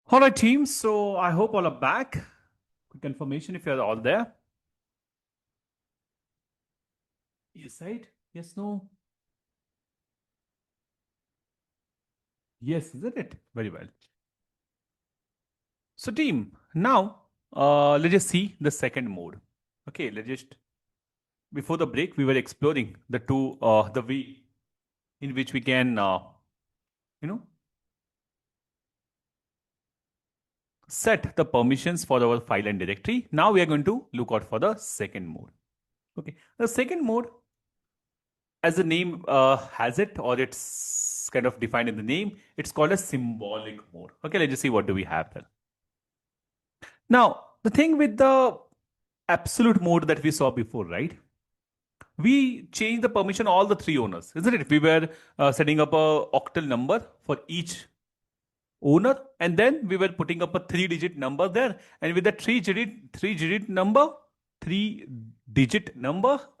All right, team. So I hope all are back. Quick confirmation if you're all there. Yes, right? Yes, no? Yes, isn't it? Very well. So, team, now let's just see the second mode. Okay, let's just before the break, we were exploring the way in which we can, you know, set the permissions for our file and directory. Now we are going to look out for the second mode. Okay, the second mode as the name has it, or it's kind of defined in the name, it's called a symbolic mode. Okay, let's just see what do we have there. Now, the thing with the absolute mode that we saw before, right? We changed the permission all the three owners, isn't it? We were setting up a octal number for each owner, and then we were putting up a three-digit number there, and with that three-digit number,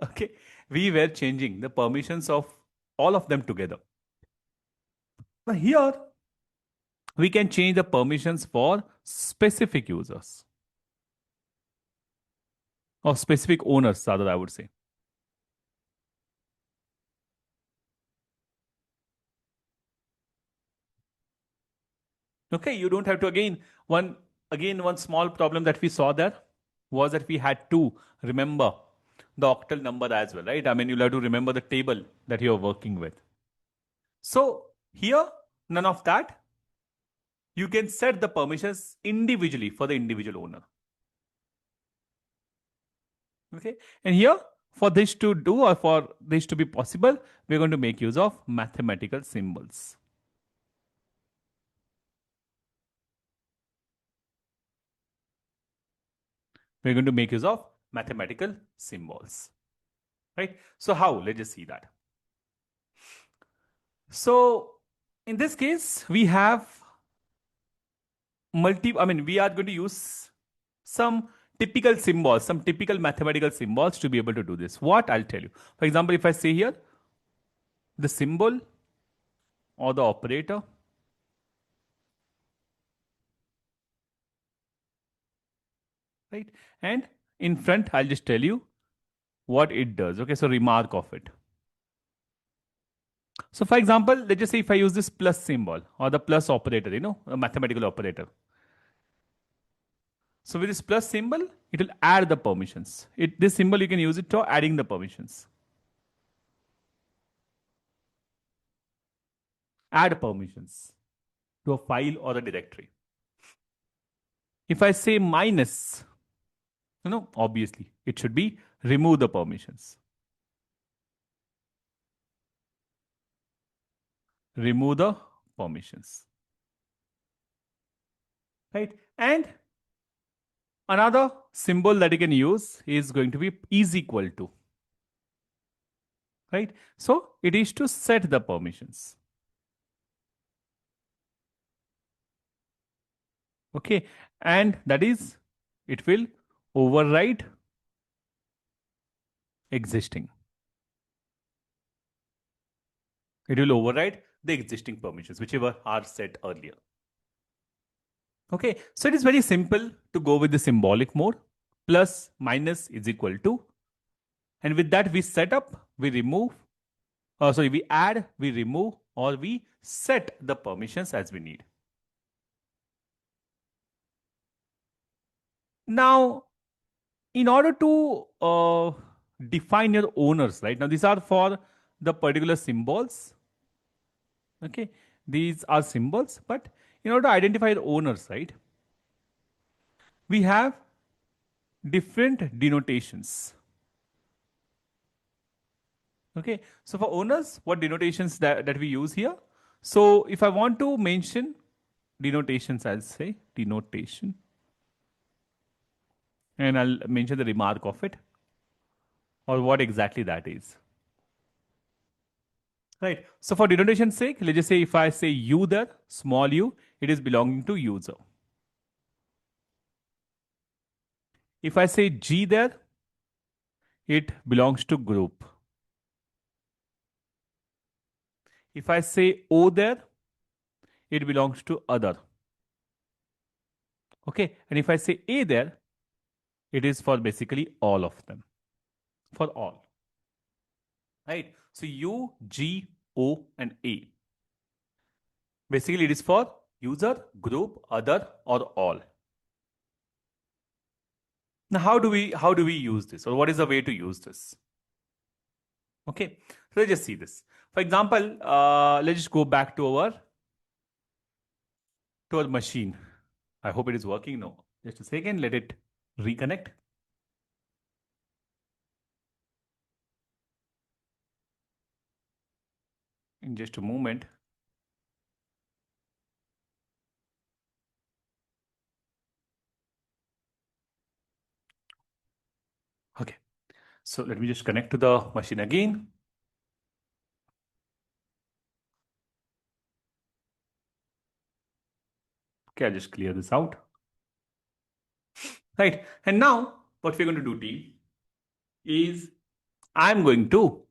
okay, we were changing the permissions of all of them together. Now here we can change the permissions for specific users or specific owners, rather, I would say. Okay, you don't have to one small problem that we saw there was that we had to remember the octal number as well, right? I mean, you'll have to remember the table that you're working with. So here, none of that. You can set the permissions individually for the individual owner. Okay, and here for this to do or for this to be possible, we're going to make use of mathematical symbols. We're going to make use of mathematical symbols, right? So how? Let's just see that. So in this case, we have we are going to use some typical symbols, some typical mathematical symbols to be able to do this. What? I'll tell you. For example, if I say here, the symbol or the operator, right? And in front, I'll just tell you what it does. Okay, so remark of it. So for example, let's just say if I use this plus symbol or the plus operator, a mathematical operator. So with this plus symbol, it will add the permissions. This symbol, you can use it for adding the permissions. Add permissions to a file or a directory. If I say minus, obviously it should be remove the permissions. Remove the permissions. Right? And another symbol that you can use is going to be is equal to. Right? So it is to set the permissions. Okay. And that is, it will override existing. It will override the existing permissions, whichever are set earlier. Okay, so it is very simple to go with the symbolic mode. Plus minus is equal to. And with that, we set up, we remove, we add, we remove, or we set the permissions as we need. Now, in order to define your owners, right? Now, these are for the particular symbols. Okay, these are symbols, but in order to identify the owners, right? We have different denotations. Okay, so for owners, what denotations that we use here? So if I want to mention denotations, I'll say denotation. And I'll mention the remark of it or what exactly that is. Right. So for denotation's sake, let's just say if I say u there, small u, it is belonging to user. If I say G there, it belongs to group. If I say O there, it belongs to other. Okay, and if I say A there, it is for basically all of them, for all, right? So U, G, O, and A. Basically, it is for user, group, other, or all. Now, how do we use this, or what is the way to use this? Okay, so let's just see this. For example, let's just go back to our machine. I hope it is working now. Just a second, let it reconnect. In just a moment. Okay, so let me just connect to the machine again. Okay, I'll just clear this out. Right, and now what we're going to do, team, is I'm going to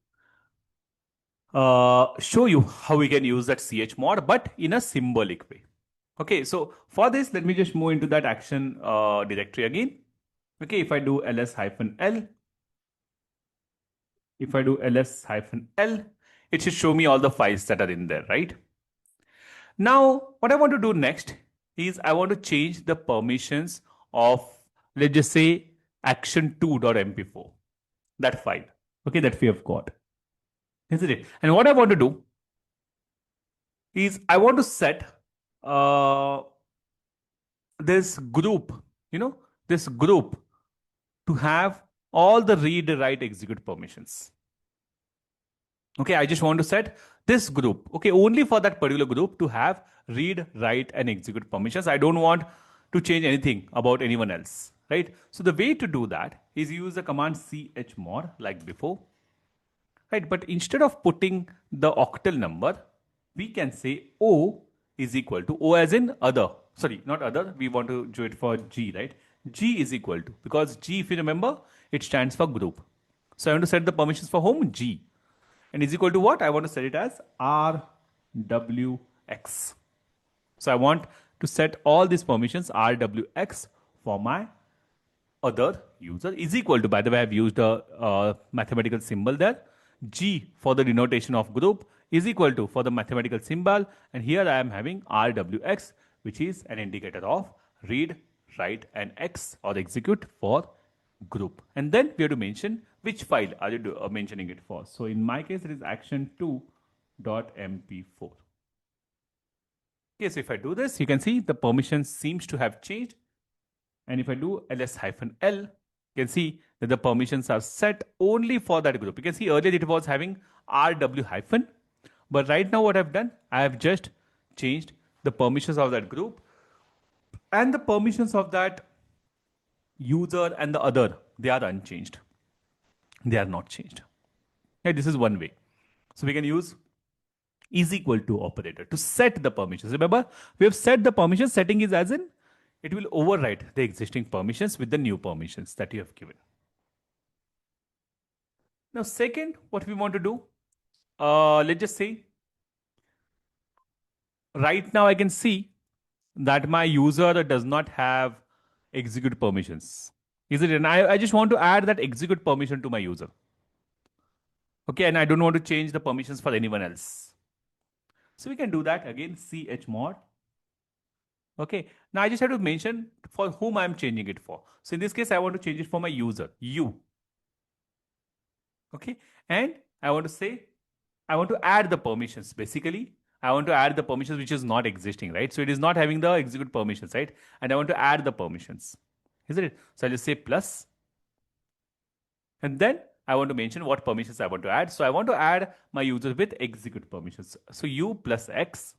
show you how we can use that chmod, but in a symbolic way. Okay, so for this, let me just move into that action directory again. Okay, if I do ls-l, if I do ls-l, it should show me all the files that are in there, right? Now, what I want to do next is I want to change the permissions of, let's just say, action2.mp4, that file, okay, that we have got, isn't it? And what I want to do is I want to set uh, this group, this group to have all the read, write, execute permissions. Okay, I just want to set this group, okay, only for that particular group to have read, write, and execute permissions. I don't want to change anything about anyone else, right? So the way to do that is use the command chmod like before, right? But instead of putting the octal number, we can say O is equal to, O as in other, sorry, not other, we want to do it for G, right? G is equal to, because G, if you remember, it stands for group. So I want to set the permissions for home G. And is equal to what? I want to set it as RWX. So I want to set all these permissions RWX for my other user is equal to, by the way, I've used a mathematical symbol there. G for the denotation of group is equal to for the mathematical symbol. And here I am having RWX, which is an indicator of read, write, and X or execute for group. And then we have to mention which file are you mentioning it for. So in my case, it is action2.mp4. Okay, so if I do this, you can see the permissions seems to have changed. And if I do ls-l, you can see that the permissions are set only for that group. You can see earlier it was having rw-, but right now what I've done, I have just changed the permissions of that group, and the permissions of that user and the other, they are unchanged. They are not changed. Okay, this is one way. So we can use is equal to operator to set the permissions. Remember, we have set the permissions. Setting is as in it will overwrite the existing permissions with the new permissions that you have given. Now, second, what we want to do, let's just say, right now I can see that my user does not have execute permissions. Is it? And I just want to add that execute permission to my user. Okay, and I don't want to change the permissions for anyone else. So we can do that again, chmod. Okay, now I just have to mention for whom I'm changing it for. So in this case, I want to change it for my user, you. Okay, and I want to say, I want to add the permissions. Basically, I want to add the permissions which is not existing, right? So it is not having the execute permissions, right? And I want to add the permissions, isn't it? So I'll just say plus. And then I want to mention what permissions I want to add. So I want to add my user with execute permissions. So u plus x,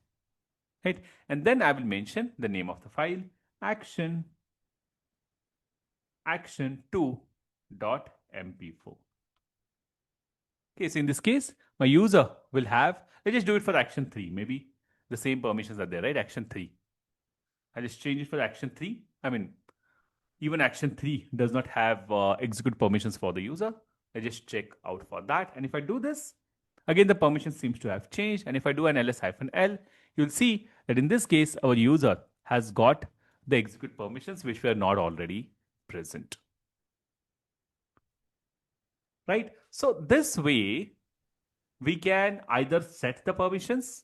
right? And then I will mention the name of the file, action2.mp4. Okay, so in this case, my user will have, let's just do it for action 3. Maybe the same permissions are there, right? Action 3. I'll just change it for action 3. I mean, even action 3 does not have execute permissions for the user. I just check out for that. And if I do this, again, the permission seems to have changed. And if I do an ls-l, you'll see that in this case, our user has got the execute permissions which were not already present. Right? So this way, we can either set the permissions,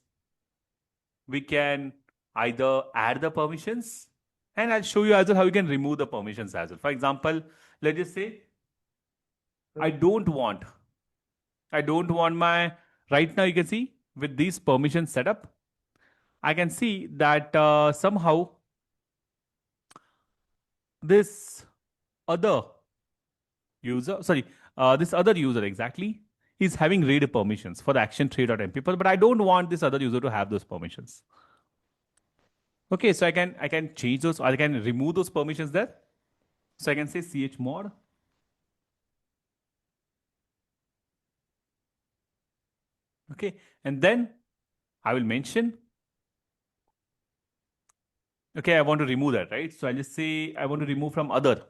we can either add the permissions, and I'll show you as well how you can remove the permissions as well. For example, let's just say I don't want my, right now you can see with these permissions set up, I can see that somehow this other this other user exactly is having read permissions for the action tree.mpl, but I don't want this other user to have those permissions. Okay, so I can change those, or I can remove those permissions there. So I can say chmod. Okay, and then I will mention, okay, I want to remove that, right? So I'll just say I want to remove from other.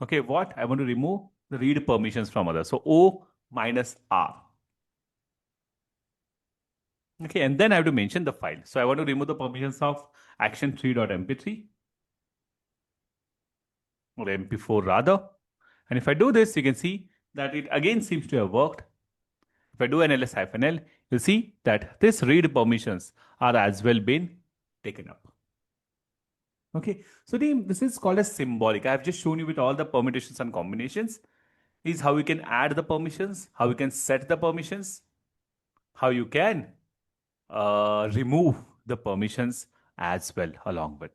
Okay, what? I want to remove the read permissions from other. So O minus R. Okay, and then I have to mention the file. So I want to remove the permissions of action3.mp3 or mp4 rather. And if I do this, you can see that it again seems to have worked. If I do an ls-l, you'll see that this read permissions are as well been taken up. Okay, so team, this is called as symbolic. I have just shown you with all the permutations and combinations is how you can add the permissions, how you can set the permissions, how you can remove the permissions as well along with.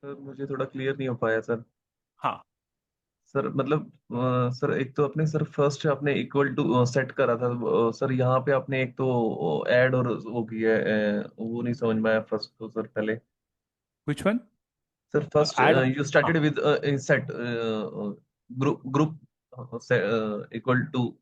Sir मुझे थोड़ा clear नहीं हो पाया sir. हाँ sir मतलब sir एक तो आपने सर फर्स्ट आपने इक्वल टू सेट करा था सर यहाँ पे आपने एक तो ऐड और वो किया है वो नहीं समझ में आया फर्स्ट तो सर पहले. which one? Sir first Add. You started हाँ. With set group equal to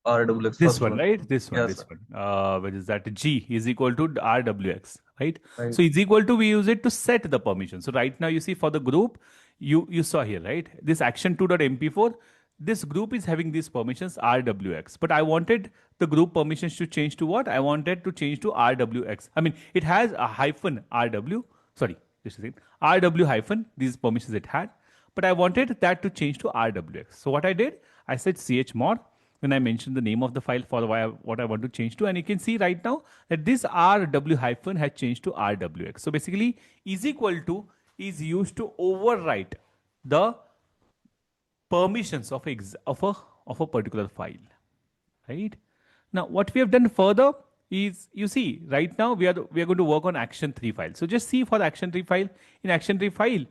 RWX This first one, one. right? This one, Yeah, this sir. one. What is that? G is equal to RWX, right? Right. So is equal to, we use it to set the permission. So right now you see for the group, you saw here, right? This action2.mp4, this group is having these permissions RWX. But I wanted the group permissions to change to what? I wanted to change to RWX. I mean, it has a hyphen RW. Sorry, just a second. RW hyphen, these permissions it had. But I wanted that to change to RWX. So what I did, I said chmod when I mentioned the name of the file for what I want to change to. And you can see right now that this RW hyphen has changed to RWX. So basically is equal to is used to overwrite the permissions of a particular file, right? Now what we have done further is, you see right now we are going to work on action3 file. So just see for the action3 file, in action3 file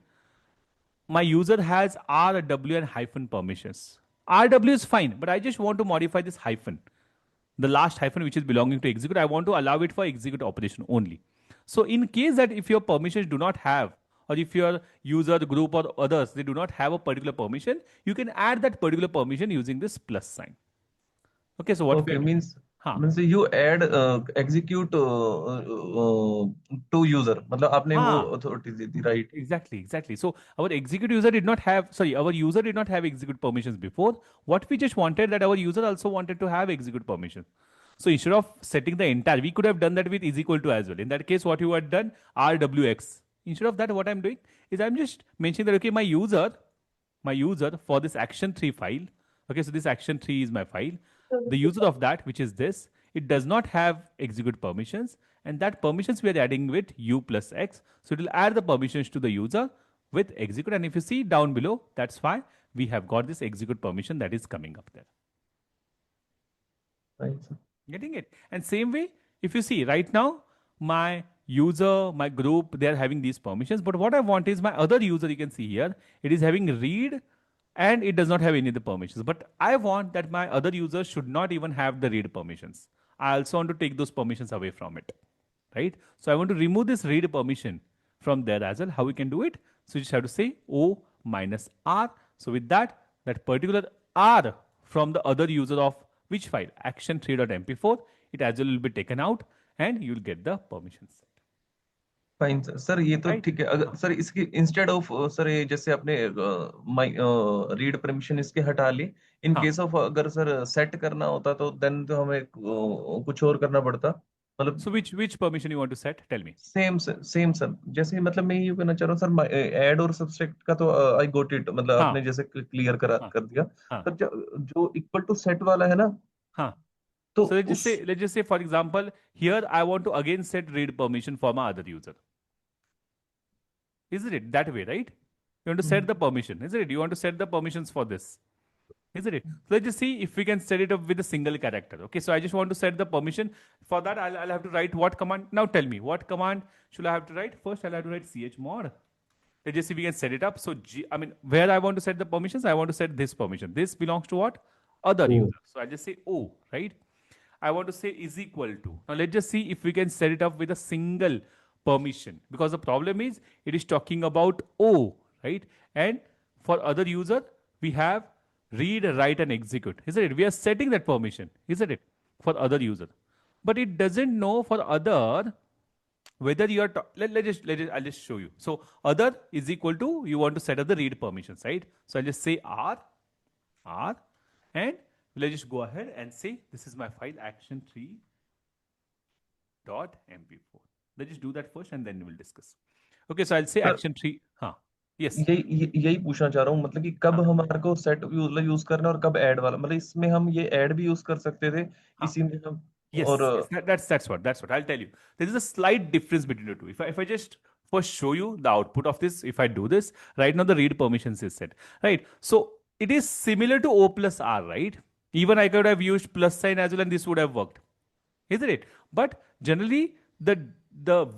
my user has RW and hyphen permissions. RW is fine, but I just want to modify this hyphen. The last hyphen which is belonging to execute, I want to allow it for execute operation only. So in case that if your permissions do not have, or if your user, group or others, they do not have a particular permission, you can add that particular permission using this plus sign. Okay, so what we Okay, are doing? means you add execute to user मतलब आपने वो हाँ. authority दी थी, right? Exactly. So our execute user did not have, sorry, our user did not have execute permissions before. What we just wanted that our user also wanted to have execute permission. So instead of setting the entire, we could have done that with is equal to as well. In that case, what you had done, RWX. Instead of that, what I'm doing is I'm just mentioning that, okay, my user for this action3 file, okay, so this action3 is my file. The user of that, which is this, it does not have execute permissions, and that permissions we are adding with u plus x. So it will add the permissions to the user with execute. And if you see down below, that's why we have got this execute permission that is coming up there. Right, sir. Getting it? And same way, if you see right now, my user, my group, they are having these permissions. But what I want is my other user, you can see here, it is having read and it does not have any of the permissions. But I want that my other users should not even have the read permissions. I also want to take those permissions away from it, right? So I want to remove this read permission from there as well. How we can do it? So you just have to say O minus R. So with that, that particular R from the other user of which file? action3.mp4, it as well will be taken out and you will get the permissions. Fine sir. Sir ये तो Right? ठीक है. अगर sir इसके instead of sir ये जैसे आपने read permission इसके हटा ली, इन हाँ. केस ऑफ अगर सर सेट करना होता तो देन तो हमें कुछ और करना पड़ता. मतलब So which permission you want to set? Tell me. Same same sir, जैसे मतलब मैं ये कहना चाह रहा हूँ सर, ऐड और सब्सट्रैक्ट का तो आई गोट इट, मतलब हाँ आपने जैसे क्लियर करा हाँ कर दिया। हाँ पर जो इक्वल टू सेट वाला है ना, हाँ. तो So उस let's just say for example, here I want to again set read permission for my other user. Isn't it that way, right? You want to set the permission, isn't it? You want to set the permissions for this, isn't it? So let's just see if we can set it up with a single character. Okay, so I just want to set the permission. For that, I'll have to write what command. Now tell me, what command should I have to write? First, I'll have to write chmod. Let's just see if we can set it up. So, I mean, where I want to set the permissions, I want to set this permission. This belongs to what? Other O, user. So I'll just say O, right? I want to say is equal to. Now let's just see if we can set it up with a single permission, because the problem is it is talking about O, right? And for other user, we have read, write, and execute, isn't it? We are setting that permission, isn't it? For other user. But it doesn't know for other whether you are I'll just show you. So other is equal to, you want to set up the read permissions, right? So I'll just say r, and let's just go ahead and say this is my file action3.mp4. Let's just do that first and then we'll discuss. Okay, so I'll say sir action3. Huh. Yes. यही पूछना चाह रहा हूँ, मतलब कि कब Huh. हमारे को सेट यूज करना है और कब ऐड वाला, मतलब इसमें हम ये ऐड भी यूज कर सकते थे, Huh. इसी में हम। और Yes, that's what I'll tell you. There is a slight difference between the two. If I just first show you the output of this, if I do this right now, the read permissions is set, right? So it is similar to O plus R, right? Even I could have used plus sign as well, and this would have worked, isn't it? But generally, the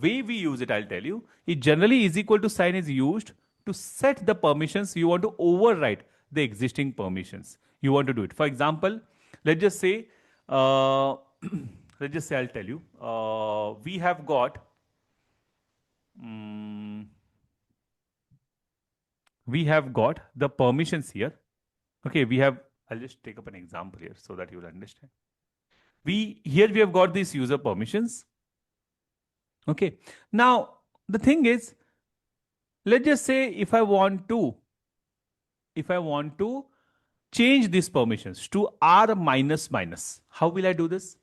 way we use it, I'll tell you, it generally is equal to sign is used to set the permissions. You want to override the existing permissions. You want to do it. For example, let's just say, let's just say I'll tell you, we have got, um, we have got the permissions here. Okay, we have. I'll just take up an example here so that you'll understand. We have got these user permissions. Okay. Now the thing is, let's just say if I want to change these permissions to r minus minus, how will I do this?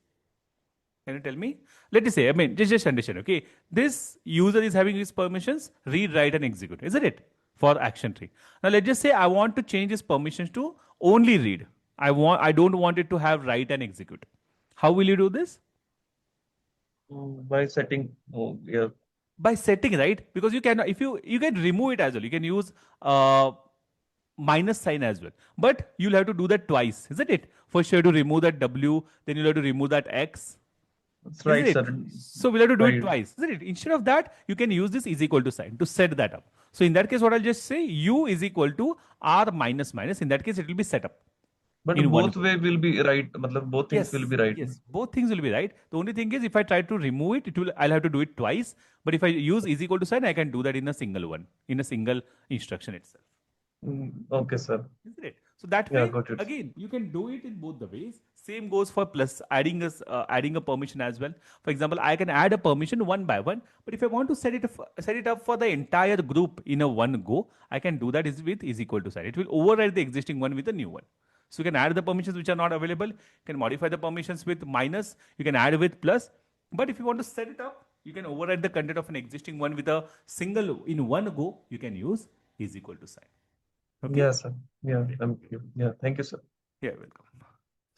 Can you tell me? Let me say, I mean, just understand, okay? This user is having his permissions, read, write, and execute, isn't it? For action tree. Now let's just say I want to change his permissions to only read. I don't want it to have write and execute. How will you do this? Bye setting, या By setting, right? Because you can, if you can remove it as well. You can use minus sign as well, but you'll have to do that twice, isn't it? First you have to remove that w, then you'll have to remove that x, isn't right it? Sir, So we'll have to do it right. twice, isn't it? Instead of that, you can use this is equal to sign to set that up. So in that case, what I'll just say, u is equal to r minus minus. In that case, it will be set up but in one both go. We will be right, मतलब both things will Yes, be right. yes, both things will be right. The only thing is, if I try to remove it, I'll have to do it twice. But if I use is equal to sign, I can do that in a single one, in a single instruction itself. Okay sir, Isn't it? So that या way, got it. again, you can do it in both the ways. Same goes for plus adding a permission as well. For example, I can add a permission one by one, but if I want to set it up for the entire group in a one go, I can do that is with is equal to sign. It will override the existing one with a new one. So you can add the permissions which are not available. You can modify the permissions with minus. You can add with plus. But if you want to set it up, you can override the content of an existing one with a single in one go. You can use is equal to sign. Okay. या sir, या Okay. या thank you sir. Yeah, welcome.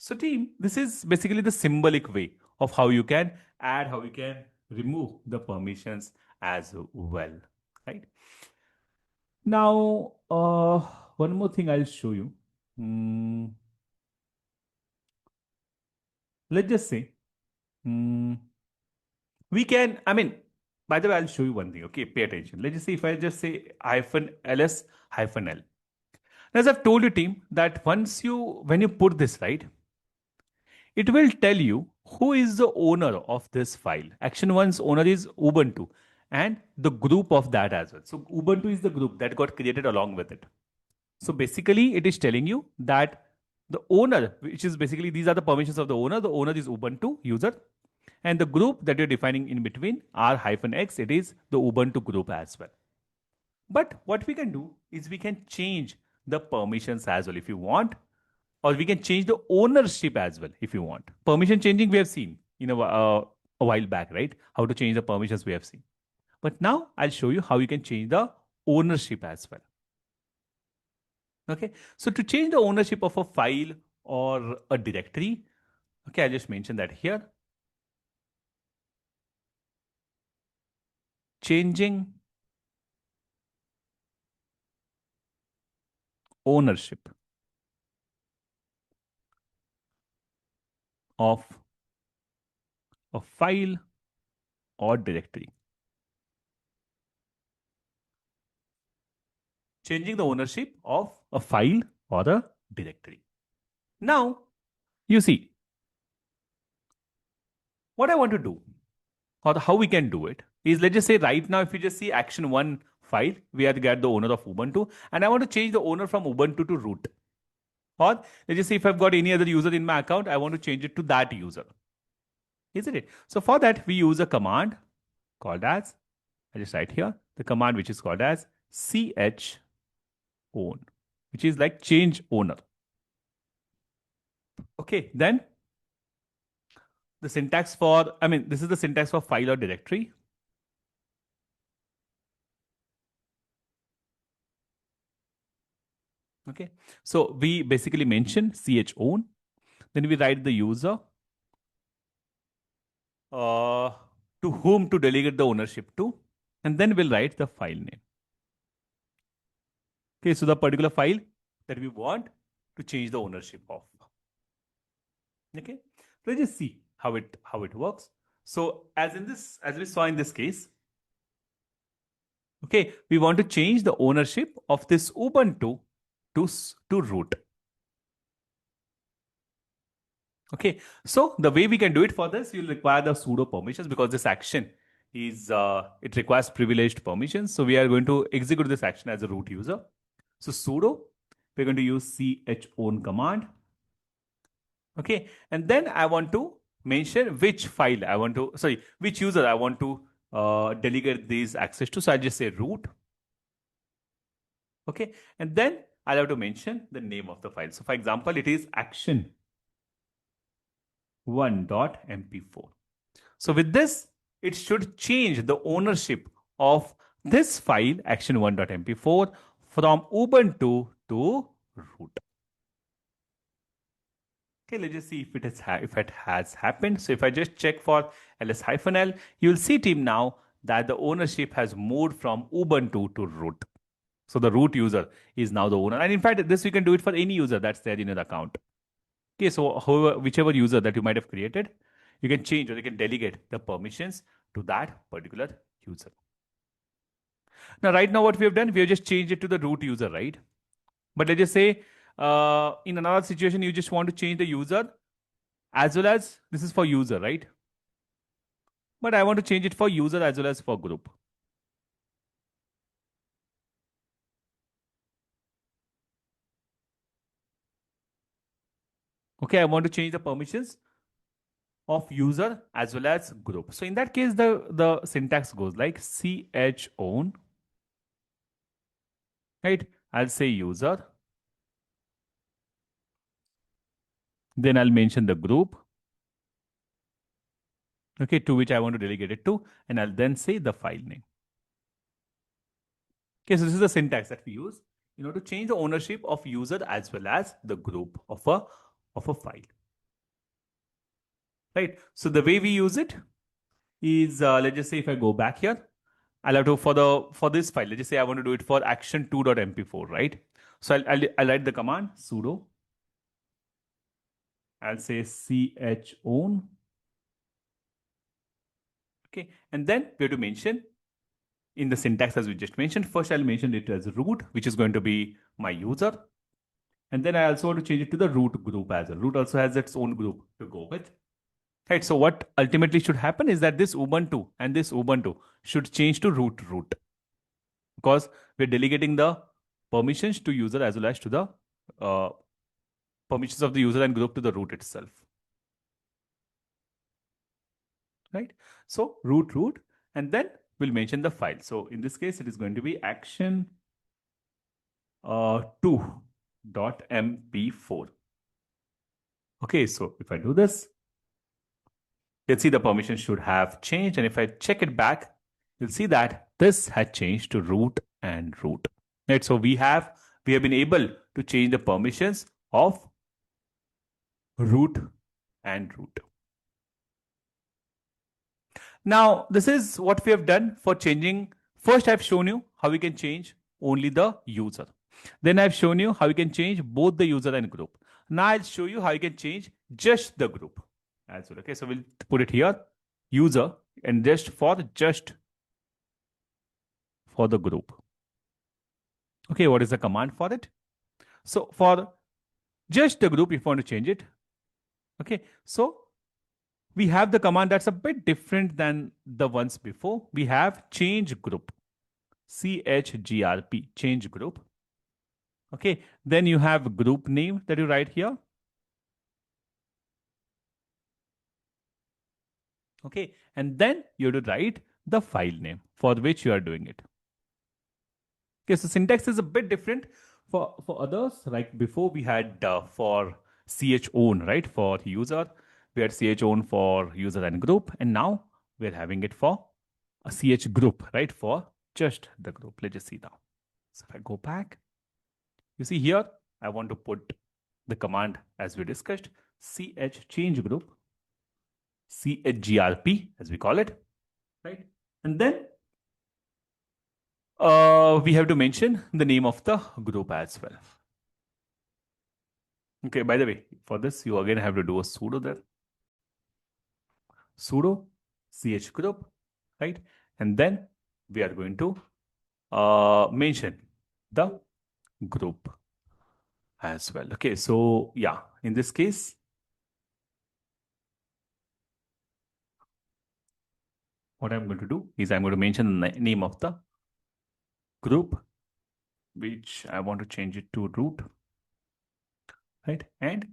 So, team, this is basically the symbolic way of how you can add, how you can remove the permissions as well, right? Now, one more thing I'll show you. Hmm, let's just say, hmm, we can, I mean, by the way, I'll show you one thing, okay? Pay attention. Let's just say if I just say hyphen ls hyphen l. As I've told you, team, that when you put this, right, it will tell you who is the owner of this file. Action 1's owner is Ubuntu and the group of that as well. So Ubuntu is the group that got created along with it. So basically it is telling you that the owner, which is basically these are the permissions of the owner. The owner is Ubuntu user and the group that you're defining in between r-x, it is the Ubuntu group as well. But what we can do is we can change the permissions as well if you want, or we can change the ownership as well if you want. Permission changing we have seen a while back, right? How to change the permissions we have seen. But now I'll show you how you can change the ownership as well. Okay, so to change the ownership of a file or a directory, okay, I'll just mention that here. Changing ownership of a file or directory. Changing the ownership of a file or a directory. Now, you see, what I want to do or how we can do it is, let's just say right now, if you just see action one file, we have to get the owner of Ubuntu, and I want to change the owner from Ubuntu to root. Or let's just say if I've got any other user in my account, I want to change it to that user. Isn't it? So for that, we use a command called as, I just write here, the command which is called as chown, which is like change owner. Okay, then the syntax for, this is the syntax for file or directory. Okay, so we basically mention chown, then we write the user to whom to delegate the ownership to, and then we'll write the file name. Okay, so the particular file that we want to change the ownership of. Okay, let's just see how it works. So as we saw in this case, okay, we want to change the ownership of this Ubuntu to root. Okay, so the way we can do it for this, you'll require the sudo permissions, because this action is it requires privileged permissions. So we are going to execute this action as a root user. So sudo, we're going to use chown command. Okay, and then I want to mention which file I want to, sorry, which user I want to delegate these access to. So I'll just say root. Okay, and then I'll have to mention the name of the file. So for example, it is action1.mp4. So with this, it should change the ownership of this file action1.mp4 from Ubuntu to root. Okay, let's just see if it has happened. So if I just check for ls-l, you'll see team now that the ownership has moved from Ubuntu to root. So the root user is now the owner. And in fact, this you can do it for any user that's there in your account. Okay, so whichever user that you might have created, you can change or you can delegate the permissions to that particular user. Now, right now, what we have done, we have just changed it to the root user, right? But let's just say in another situation, you just want to change the user as well as, this is for user, right? But I want to change it for user as well as for group. Okay, I want to change the permissions of user as well as group. So in that case, the syntax goes like chown, right? I'll say user. Then I'll mention the group, okay, to which I want to delegate it to, and I'll then say the file name. Okay, so this is the syntax that we use in order to change the ownership of user as well as the group of a file. Right. So the way we use it is, let's just say if I go back here, I'll have to for this file. Let's just say I want to do it for action2.mp4, right? So I'll write the command sudo. I'll say chown. Okay, and then we have to mention in the syntax as we just mentioned. First, I'll mention it as root, which is going to be my user. And then I also want to change it to the root group as well. Root also has its own group to go with. Right. So what ultimately should happen is that this Ubuntu and this Ubuntu should change to root, because we're delegating the permissions to user as well as to the uh, permissions of the user and group to the root itself. Right. So root, and then we'll mention the file. So in this case, it is going to be action 2.mp4. Okay, so if I do this, you'll see the permission should have changed. And if I check it back, you'll see that this had changed to root and root. Right. So we have been able to change the permissions of root and root. Now, this is what we have done for changing. First, I've shown you how we can change only the user. Then I've shown you how you can change both the user and group. Now I'll show you how you can change just the group as well. Okay, so we'll put it here, user, and just for the group. Okay, what is the command for it? So for just the group, if you want to change it, okay, so we have the command that's a bit different than the ones before. We have change group, chgrp, change group. Okay, then you have group name that you write here. Okay, and then you have to write the file name for which you are doing it. Okay, so syntax is a bit different for others. Like before, we had for chown, right? For user, we had chown for user and group, and now we're having it for a ch group, right? For just the group. Let's just see now. So if I go back, you see here, I want to put the command as we discussed, ch change group, chgrp as we call it, right? And then we have to mention the name of the group as well. Okay, by the way, for this, you again have to do a sudo there. Sudo ch group, right? And then we are going to mention the group as well. Okay, so yeah, in this case, what I'm going to do is I'm going to mention the name of the group, which I want to change it to root, right? And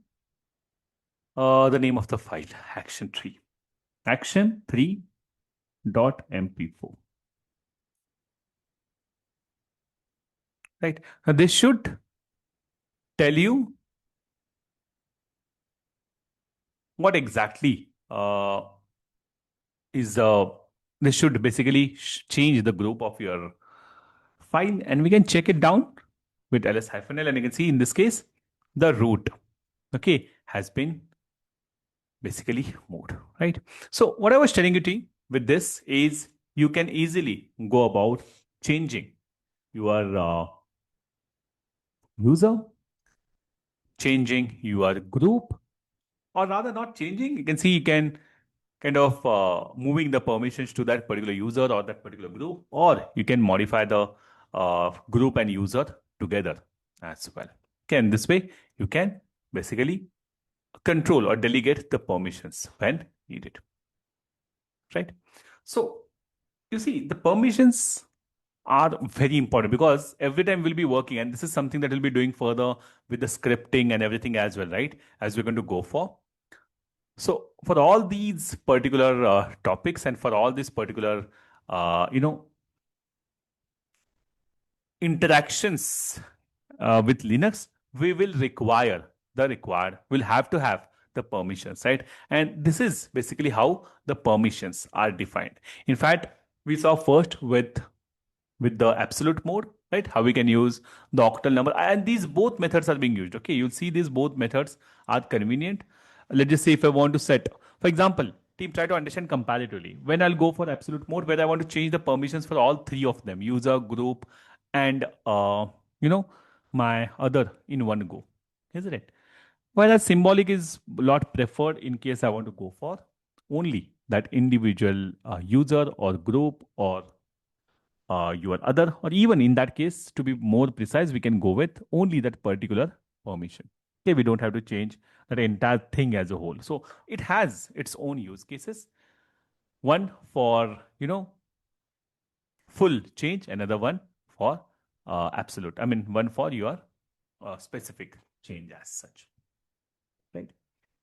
the name of the file, action3, action3.mp4. Right. Now this should tell you what exactly is this should basically change the group of your file, and we can check it down with ls-l, and you can see in this case the root, okay, has been basically moved, right? So what I was telling you with this is you can easily go about changing your user, changing your group, or rather not changing. You can see you can kind of moving the permissions to that particular user or that particular group, or you can modify the group and user together as well. Okay, and this way you can basically control or delegate the permissions when needed, right? So you see the permissions are very important because every time we'll be working, and this is something that we'll be doing further with the scripting and everything as well, right? As we're going to go for. So for all these particular topics and for all these particular, interactions with Linux, we will we'll have to have the permissions, right? And this is basically how the permissions are defined. In fact, we saw first with the absolute mode, right? How we can use the octal number, and these both methods are being used. Okay, you'll see these both methods are convenient. Let's just say if I want to set, for example, team, try to understand comparatively. When I'll go for absolute mode, where I want to change the permissions for all three of them, user, group, and my other in one go, isn't it? Whereas symbolic is a lot preferred in case I want to go for only that individual user or group or your other, or even in that case, to be more precise, we can go with only that particular permission. Okay, we don't have to change that entire thing as a whole. So it has its own use cases. One for, full change, another one for absolute. I mean, one for your specific change as such, right?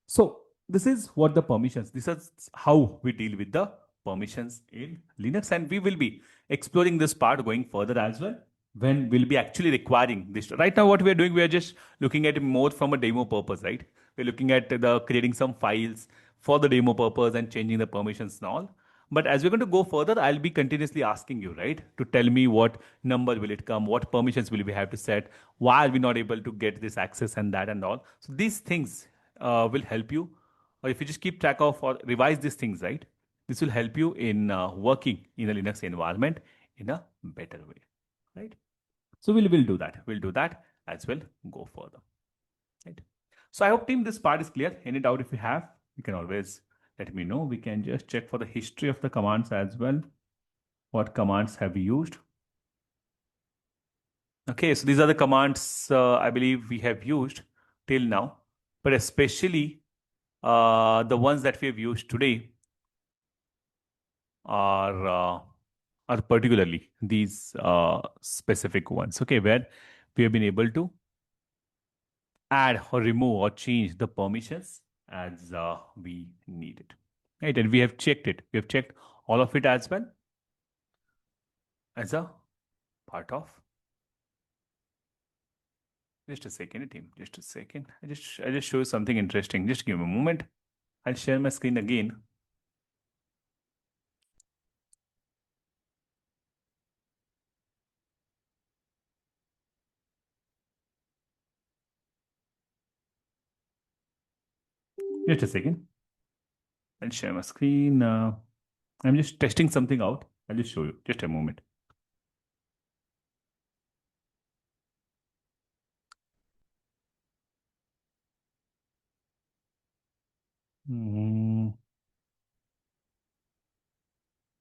So this is what the permissions, this is how we deal with the permissions in Linux, and we will be exploring this part going further as well when we'll be actually requiring this. Right now, what we are doing, we are just looking at it more from a demo purpose, right? We're looking at the creating some files for the demo purpose and changing the permissions and all. But as we're going to go further, I'll be continuously asking you, right, to tell me what number will it come, what permissions will we have to set, why are we not able to get this access and that and all. So these things will help you, or if you just keep track of or revise these things, right, this will help you in working in a Linux environment in a better way, right? So we'll do that. We'll do that as well. Go further, right? So I hope team this part is clear. Any doubt if you have, you can always let me know. We can just check for the history of the commands as well. What commands have we used? Okay, so these are the commands I believe we have used till now, but especially the ones that we have used today are particularly these specific ones. Okay, where we have been able to add or remove or change the permissions as we need it. Right, and we have checked it. We have checked all of it as well as a part of. Just a second, team. Just a second. I just show you something interesting. Just give me a moment. I'll share my screen again. Just a second. I'll share my screen. I'm just testing something out. I'll just show you. Just a moment.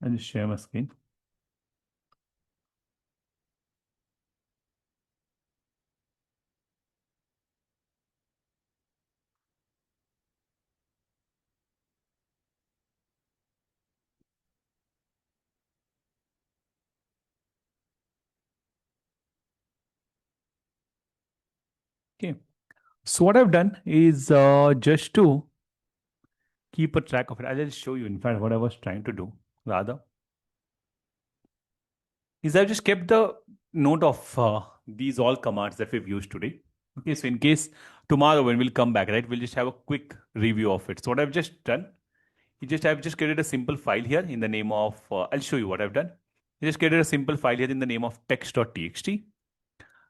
I'll just share my screen. Okay. So what I've done is just to keep a track of it. I'll just show you, in fact, what I was trying to do rather is I've just kept the note of these all commands that we've used today. Okay, so in case tomorrow when we'll come back, right, we'll just have a quick review of it. So what I've just done, I've just created a simple file here in the name of, I'll show you what I've done. I just created a simple file here in the name of text.txt.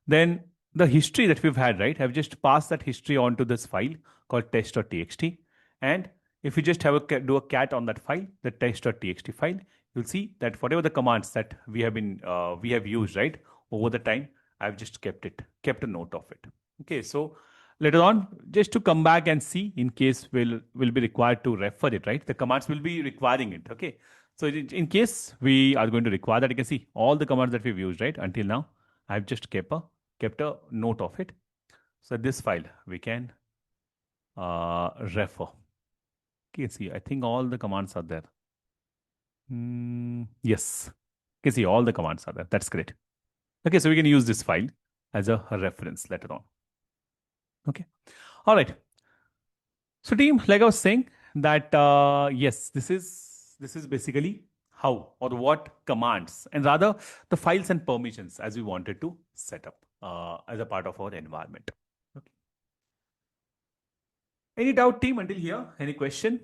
Then the history that we've had, right, I've just passed that history onto this file called test.txt. And if you just have do a cat on that file, the test.txt file, you'll see that whatever the commands that we have used, right, over the time, I've just kept a note of it. Okay, so later on, just to come back and see in case will be required to refer it, right? The commands will be requiring it. Okay, so in case we are going to require that, you can see all the commands that we've used, right, until now. I've just kept a note of it. So this file we can refer. Okay, see, I think all the commands are there. Yes, you can see all the commands are there. That's great. Okay, so we can use this file as a reference later on. Okay, all right. So team, like I was saying that yes, this is basically how or what commands and rather the files and permissions as we wanted to set up as a part of our environment. Okay. Any doubt, team, until here? Any question?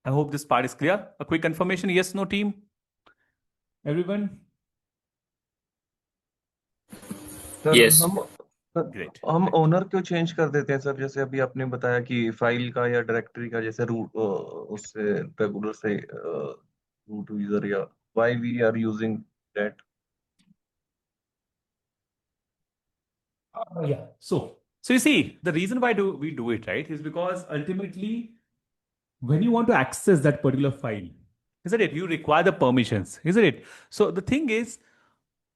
I hope this part is clear. A quick confirmation, yes, no, team? Everyone? Sir Yes. Great. हम Great. Owner क्यों change कर देते हैं sir? जैसे अभी आपने बताया कि फाइल का या डायरेक्टरी का जैसे रूट उससे रेगुलर से रूट यूजर या why we are using that. Yeah. So you see, the reason why do we do it, right, is because ultimately, when you want to access that particular file, isn't it? You require the permissions, isn't it? So the thing is,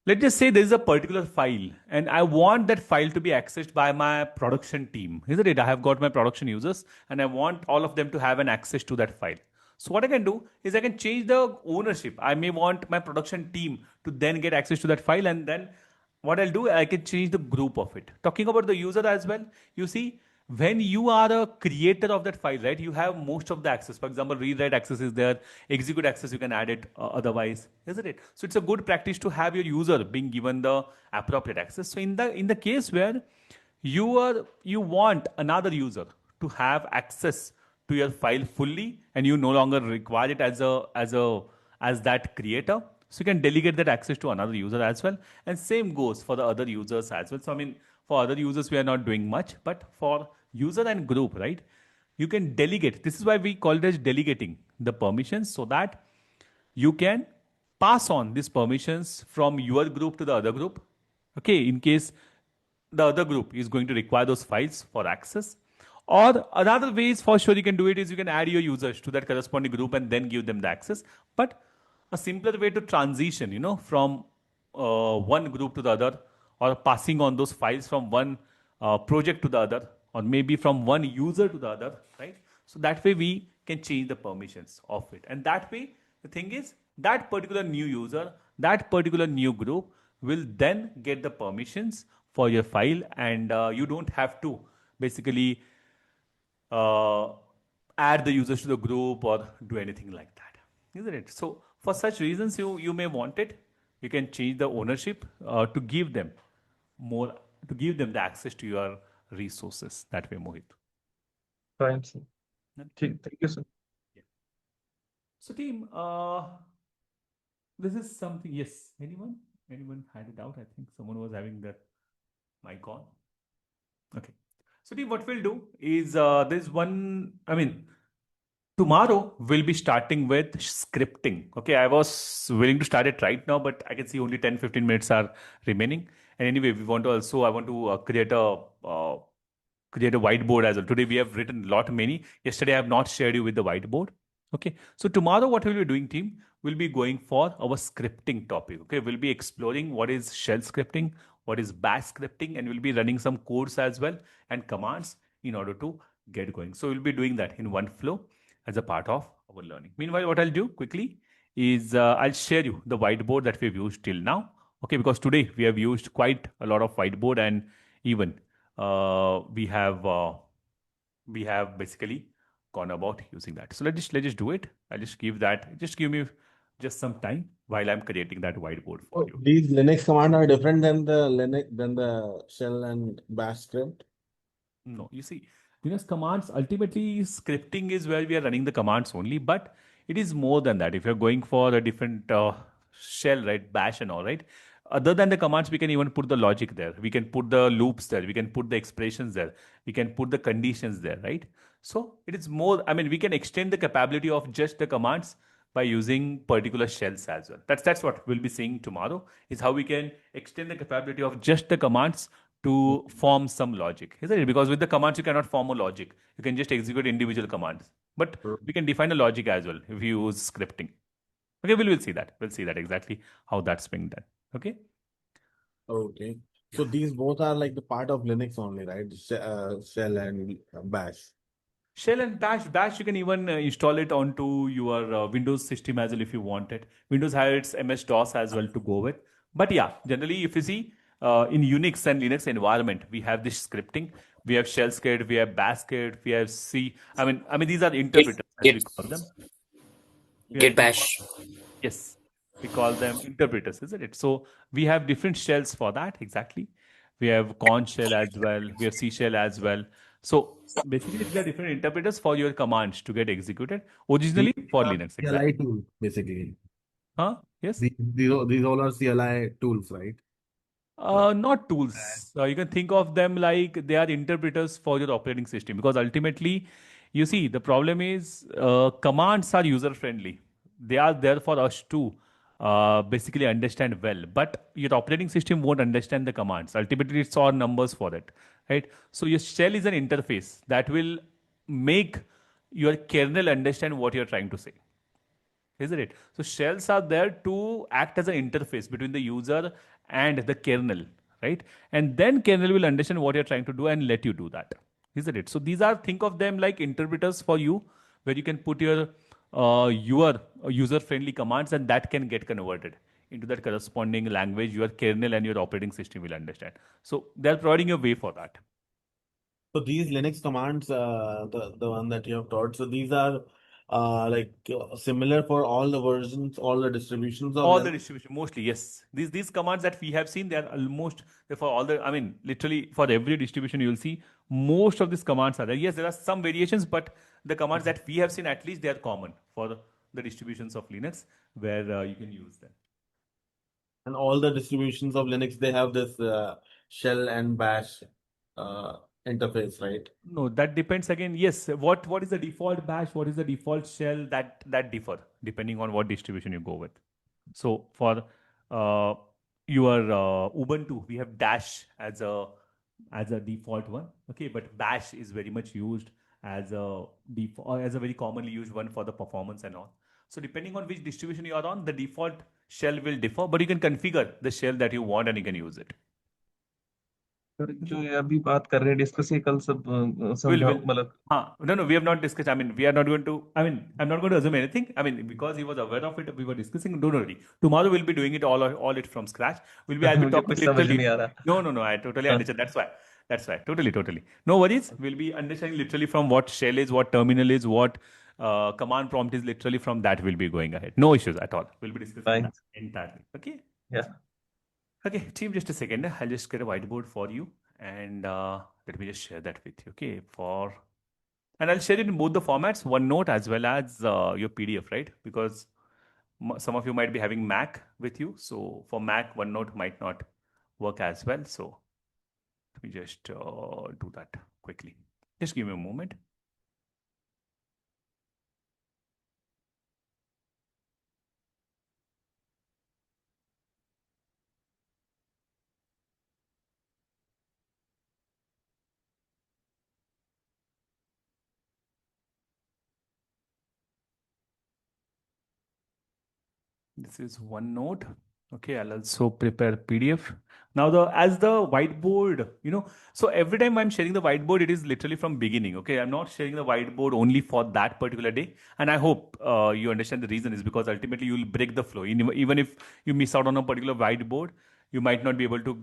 let's just say there is a particular file and I want that file to be accessed by my production team, isn't it? I have got my production users and I want all of them to have an access to that file. So what I can do is I can change the ownership. I may want my production team to then get access to that file, and then what I'll do, I can change the group of it. Talking about the user as well, you see, when you are a creator of that file, right, you have most of the access. For example, read write access is there, execute access, you can add it otherwise, isn't it? So it's a good practice to have your user being given the appropriate access. So in the case where you want another user to have access to your file fully, and you no longer require it as that creator. So you can delegate that access to another user as well. And same goes for the other users as well. So I mean, for other users, we are not doing much, but for user and group, right? You can delegate. This is why we call it as delegating the permissions, so that you can pass on these permissions from your group to the other group. Okay, in case the other group is going to require those files for access. Or another ways for sure you can do it is you can add your users to that corresponding group and then give them the access. But a simpler way to transition, from one group to the other, or passing on those files from one project to the other, or maybe from one user to the other, right? So that way we can change the permissions of it. And that way, the thing is, that particular new user, that particular new group will then get the permissions for your file, and you don't have to basically uh, add the users to the group or do anything like that, isn't it? So for such reasons, you may want it. You can change the ownership to give them more, to give them the access to your resources. That way, Mohit. Fine, sir. Thank you, sir. Yeah. So team, this is something. Yes. Anyone had a doubt? I think someone was having the mic on. Okay. So team, what we'll do is there's one. I mean, tomorrow we'll be starting with scripting. Okay, I was willing to start it right now, but I can see only 10-15 minutes are remaining. And anyway, I want to create a whiteboard as well. Today we have written a lot many. Yesterday I have not shared you with the whiteboard. Okay, so tomorrow what we'll be doing, team, we'll be going for our scripting topic. Okay, we'll be exploring what is shell scripting, what is bash scripting, and we'll be running some codes as well and commands in order to get going. So we'll be doing that in one flow as a part of our learning. Meanwhile, what I'll do quickly is I'll share you the whiteboard that we've used till now. Okay, because today we have used quite a lot of whiteboard, and even we have basically gone about using that. So let's just do it. I'll just give that. Just give me just some time while I'm creating that whiteboard for So you. these Linux commands are different than the shell and bash script. No, you see, Linux commands, ultimately scripting is where we are running the commands only, but it is more than that. If you're going for a different shell, right, bash and all, right, other than the commands, we can even put the logic there. We can put the loops there. We can put the expressions there. We can put the conditions there, right? So it is more, I mean, we can extend the capability of just the commands by using particular shells as well. That's what we'll be seeing tomorrow, is how we can extend the capability of just the commands to form some logic, isn't it? Because with the commands, you cannot form a logic. You can just execute individual commands. But we can define a logic as well if you use scripting. Okay, we'll see that. We'll see that exactly how that's being done. Okay. Okay. So these both are like the part of Linux only, right? Shell and bash. Shell and Bash, you can even install it onto your Windows system as well if you want it. Windows has its MS-DOS as well to go with. But yeah, generally, if you see in Unix and Linux environment, we have this scripting. We have shell script, we have bash script, we have C. I mean, these are Git, interpreters as Git, we call them. Git Bash. Yes, we call them interpreters, isn't it? So we have different shells for that, exactly. We have Corn shell as well, we have C shell as well. So basically, these are different interpreters for your commands to get executed, originally These for are Linux, CLI exactly. tools, basically. Huh? Yes? These all are CLI tools, right? Not tools. You can think of them like they are interpreters for your operating system, because ultimately, you see, the problem is commands are user friendly. They are there for us to basically understand well, but your operating system won't understand the commands. Ultimately, it's all numbers for it, right? So your shell is an interface that will make your kernel understand what you're trying to say, isn't it? So shells are there to act as an interface between the user and the kernel, right? And then kernel will understand what you're trying to do and let you do that, isn't it? So these are, think of them like interpreters for you, where you can put your user-friendly commands, and that can get converted into that corresponding language your kernel and your operating system will understand. So they're providing a way for that. So these Linux commands, the one that you have taught, so these are similar for all the versions, all the distributions of All the Linux? distribution, mostly, yes. These commands that we have seen, they are almost for all the, I mean, literally for every distribution, you'll see most of these commands are there. Yes, there are some variations, but the commands that we have seen, at least they are common for the distributions of Linux where you can use them. And all the distributions of Linux, they have this shell and bash uh, interface, right? No, that depends again. Yes, what is the default bash? What is the default shell? That differ depending on what distribution you go with. So for uh, your Ubuntu, we have Dash as a default one. Okay, but Bash is very much used as a default, as a very commonly used one for the performance and all. So depending on which distribution you are on, the default shell will differ, but you can configure the shell that you want and you can use it. Sir जो ये अभी बात कर रहे हैं discuss ये कल सब Will. समझाओ मतलब No, we have not discussed. I mean, we are not going to. I mean, I'm not going to assume anything. I mean, because he was aware of it, we were discussing. Don't worry. Tomorrow we'll be doing it all it from scratch. I'll be मुझे talking कुछ समझ literally. नहीं आ रहा No. I totally understand. That's why. Totally. No worries. We'll be understanding literally from what shell is, what terminal is, what command prompt is. Literally from that we'll be going ahead. No issues at all. We'll be discussing that fine entirely. Okay. या Okay, team, just a second. I'll just get a whiteboard for you and let me just share that with you. Okay, and I'll share it in both the formats, OneNote as well as your PDF, right? Because some of you might be having Mac with you. So for Mac, OneNote might not work as well. So let me just do that quickly. Just give me a moment. This is OneNote. Okay, I'll also prepare PDF. Now as the whiteboard, so every time I'm sharing the whiteboard, it is literally from beginning. Okay, I'm not sharing the whiteboard only for that particular day. And I hope you understand the reason is because ultimately you will break the flow. Even if you miss out on a particular whiteboard, you might not be able to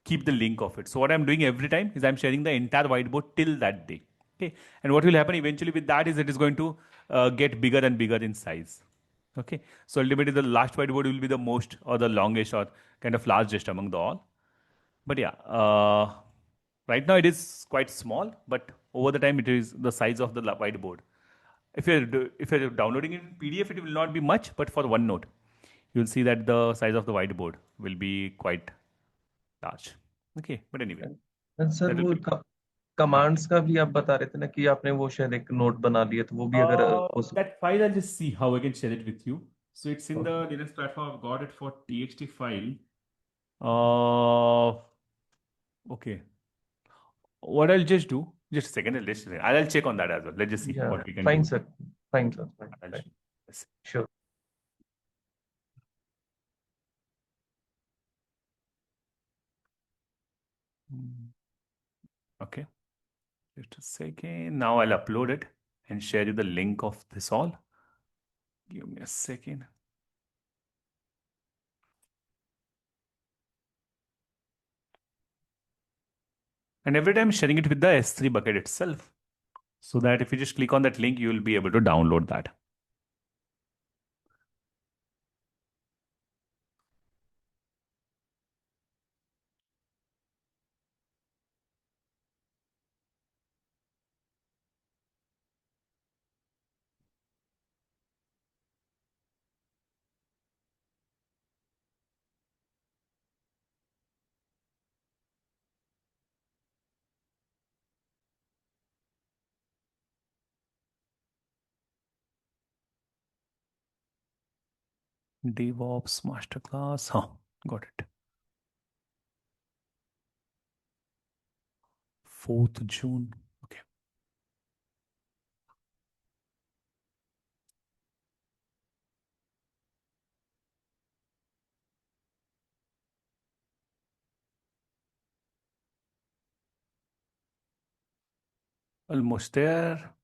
keep the link of it. So what I'm doing every time is I'm sharing the entire whiteboard till that day. Okay, and what will happen eventually with that is it is going to get bigger and bigger in size. Okay, so ultimately the last whiteboard will be the most or the longest or kind of largest among the all. But yeah, right now it is quite small, but over the time it is the size of the whiteboard. If you're downloading it in PDF, it will not be much, but for OneNote, you'll see that the size of the whiteboard will be quite large. Okay, but anyway, sir that will वो be. हाँ. Commands का भी आप बता रहे थे ना कि आपने वो शायद एक नोट बना लिया तो वो भी अगर वो That file, I'll just see how I can share it with you. So it's in the okay Linux platform. I've got it for TXT file. Uh, okay. What I'll just do, just a second, I'll check on that as well. Let's just see या what we can fine do. Sir fine sir I'll fine yes. Sure Okay, just a second. Now I'll upload it and share you the link of this all. Give me a second. And every time sharing it with the S3 bucket itself, so that if you just click on that link, you will be able to download that. DevOps Masterclass. Huh, got it. 4th June. Okay. Almost there.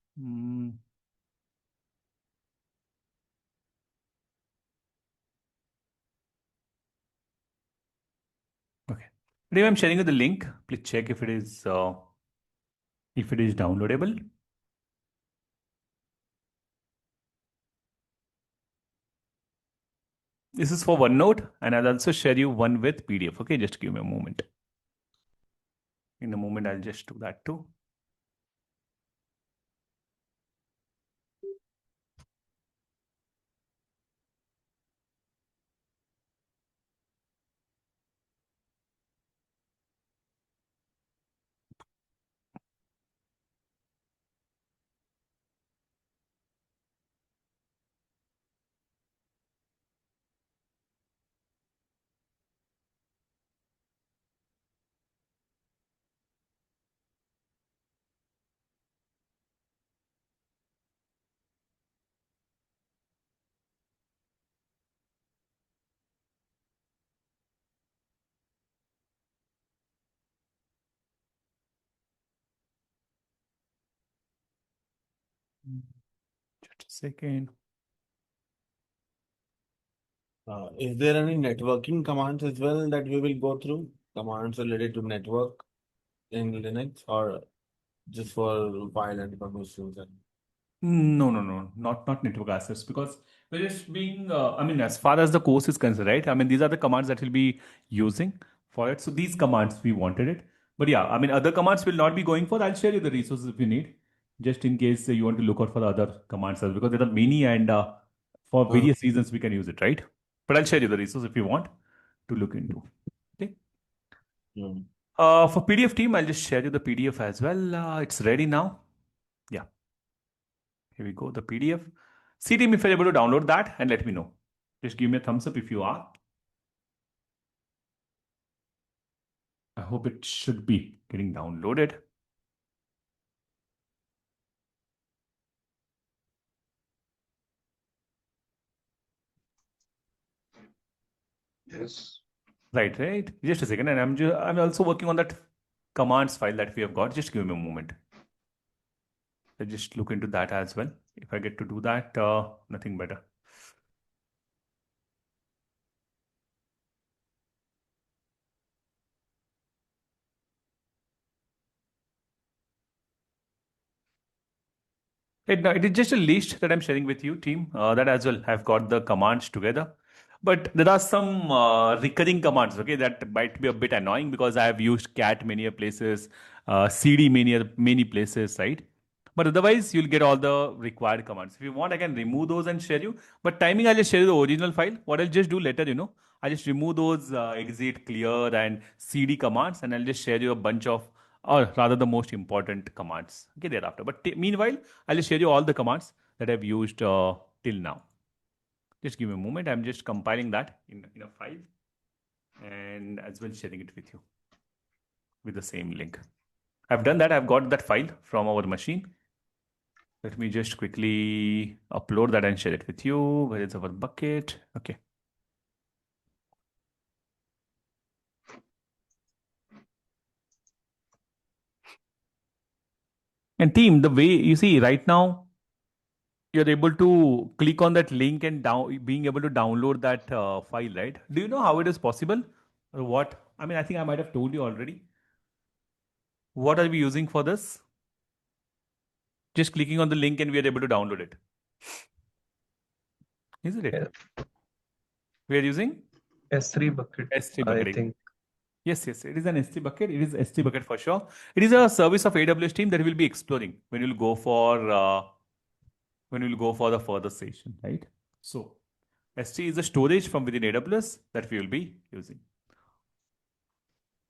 Okay. Anyway, I'm sharing you the link. Please check if it is downloadable. This is for OneNote, and I'll also share you one with PDF. Okay, just give me a moment. In a moment, I'll just do that too. Just a second. Is there any networking commands as well that we will go through? Commands related to network in Linux, or just for file and permissions? No, not network access, because we're just being, I mean, as far as the course is concerned, right? I mean, these are the commands that we'll be using for it. So these commands, we wanted it. But yeah, I mean, other commands will not be going for. I'll share you the resources if you need, just in case you want to look out for the other commands, because there are many, and for Uh, various reasons we can use it, right? But I'll share you the resource if you want to look into. Okay. hmm. For PDF team, I'll just share you the PDF as well. It's ready now. Yeah. Here we go, the PDF. See team if you're able to download that and let me know. Just give me a thumbs up if you are. I hope it should be getting downloaded. Yes. Right. Just a second, and I'm also working on that commands file that we have got. Just give me a moment. I'll just look into that as well. If I get to do that, nothing better. It is just a list that I'm sharing with you, team. That as well. I've got the commands together. But there are some recurring commands, okay, that might be a bit annoying because I have used cat many a places, cd many places, right? But otherwise, you'll get all the required commands. If you want, I can remove those and share you. But timing, I'll just share you the original file. What I'll just do later, I just remove those exit, clear, and cd commands, and I'll just share you a bunch of, or rather, the most important commands. Okay, thereafter. But meanwhile, I'll just share you all the commands that I've used till now. Just give me a moment. I'm just compiling that in a file and as well sharing it with you with the same link. I've done that. I've got that file from our machine. Let me just quickly upload that and share it with you. Where is our bucket? Okay. And team, the way you see right now, you're able to click on that link and being able to download that file, right? Do you know how it is possible? Or what? I mean, I think I might have told you already. What are we using for this? Just clicking on the link and we are able to download it. Isn't it? Yeah. We are using S3 bucket, S3 I bucket. think. Yes, it is an S3 bucket. It is S3 bucket for sure. It is a service of AWS team that we'll be exploring when you'll go for the further session, right? So S3 is a storage from within AWS that we will be using.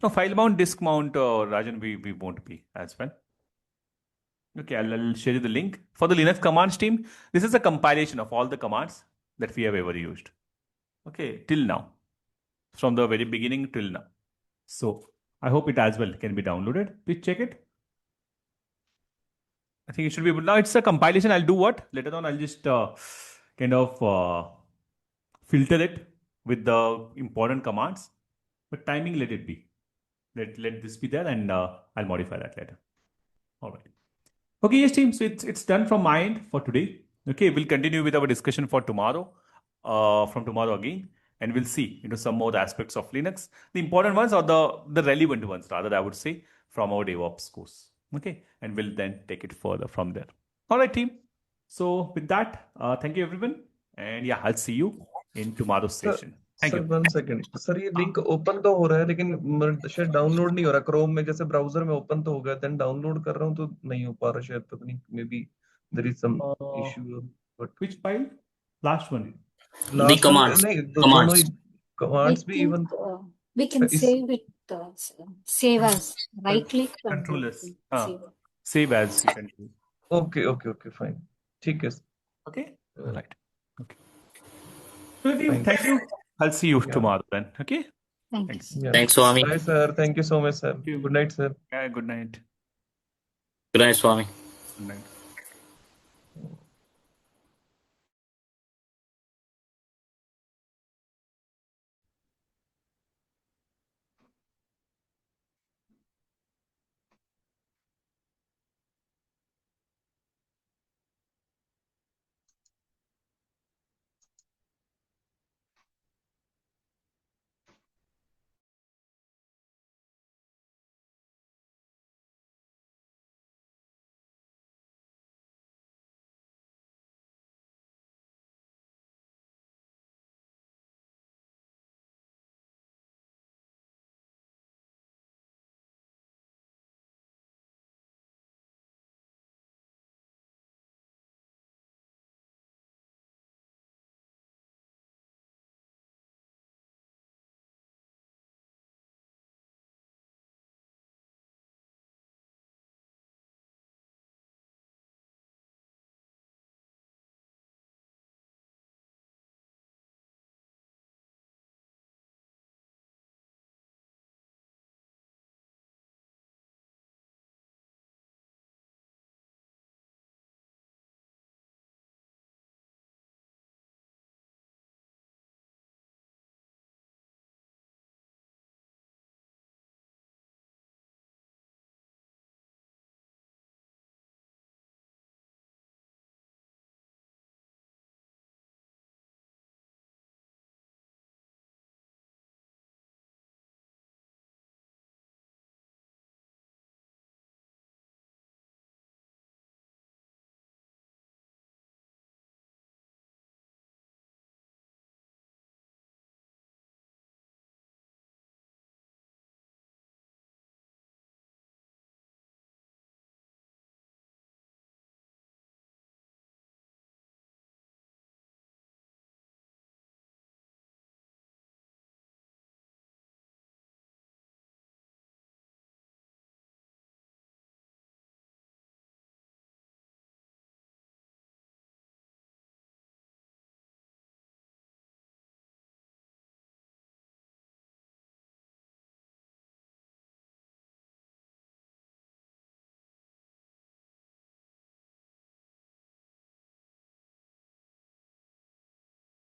Now, file mount, disk mount, Rajan, we won't be as well. Okay, I'll share you the link. For the Linux commands team, this is a compilation of all the commands that we have ever used. Okay, till now. From the very beginning till now. So I hope it as well can be downloaded. Please check it. I think it should be able. Now it's a compilation. I'll do what? Later on, I'll just kind of filter it with the important commands. But timing, let it be. Let this be there, and I'll modify that later. All right. Okay, yes, team. So it's done from my end for today. Okay, we'll continue with our discussion for tomorrow. From tomorrow again, and we'll see some more aspects of Linux. The important ones or the relevant ones, rather, I would say, from our DevOps course. Okay, and we'll then take it further from there. All right, team. So with that, thank you everyone, and yeah, I'll see you in tomorrow's sir session. Thank sir you. 1 second sir, ये link open तो हो रहा है लेकिन शायद download नहीं हो रहा। क्रोम में जैसे ब्राउजर में ओपन तो हो गया, देन डाउनलोड कर रहा हूँ तो नहीं हो पा रहा शायद, पता नहीं, maybe there is some issue. But Which file? Last one. The last one commands. नहीं, दोनों ही Commands. I कमांड्स भी think इवन we can इस save it, save as, right click and Control go S. to हाँ. save. Save as you can do. Okay okay okay fine, ठीक है। Okay. Right. Okay. Thank Thanks. you. I'll see you Yeah. tomorrow then. Okay. Thank you. Thanks. Yeah. Thanks, Swami. Bye sir, thank you so much sir. Thank you. Good night sir. Yeah. Good night. Good night, Swami. Good night.